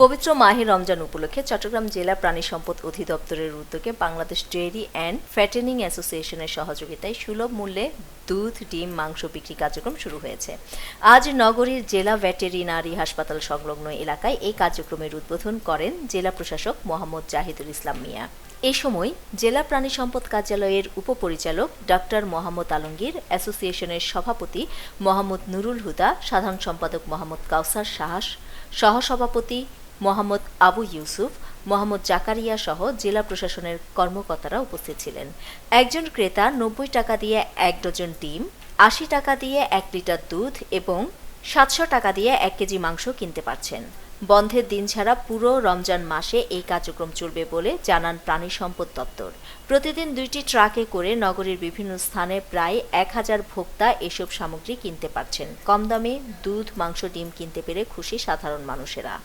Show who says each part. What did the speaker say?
Speaker 1: পবিত্র মাহে রমজান উপলক্ষে চট্টগ্রাম জেলা প্রাণী সম্পদ অধিদপ্তরের উদ্যোগে বাংলাদেশ ডেইরি অ্যান্ড ফ্যাটেনিং অ্যাসোসিয়েশনের সহযোগিতায় সুলভ মূল্যে দুধ, ডিম, মাংস বিক্রি কার্যক্রম শুরু হয়েছে। আজ নগরীর জেলা ভেটেরিনারি হাসপাতাল সংলগ্ন এলাকায় এই কার্যক্রমের উদ্বোধন করেন জেলা প্রশাসক মোহাম্মদ জাহিদুল ইসলাম মিয়া। এ সময় জেলা প্রাণী সম্পদ কার্যালয়ের উপপরিচালক ডাক্তার মোহাম্মদ আলমগীর, অ্যাসোসিয়েশনের সভাপতি মোহাম্মদ নুরুল হুদা, সাধারণ সম্পাদক মোহাম্মদ কাউসার সাহস, সহসভাপতি মোহাম্মদ আবু ইউসুফ, মোহাম্মদ জাকারিয়া সহ জেলা প্রশাসনের কর্মকর্তারা উপস্থিত ছিলেন। একজন ক্রেতা 90 টাকা দিয়ে 1 ডজন ডিম, 80 টাকা দিয়ে 1 লিটার দুধ এবং 700 টাকা দিয়ে 1 কেজি মাংস কিনতে পারছেন। বন্ধের দিন ছাড়া পুরো রমজান মাসে এই কার্যক্রম চলবে বলে জানান প্রাণী সম্পদ দপ্তর। প্রতিদিন 2টি ট্রাকে করে নগরীর বিভিন্ন স্থানে প্রায় 1000 ভোক্তা এসব সামগ্রী কিনতে পারছেন। কম দামে দুধ, মাংস, ডিম কিনতে পেরে খুশি সাধারণ মানুষেরা।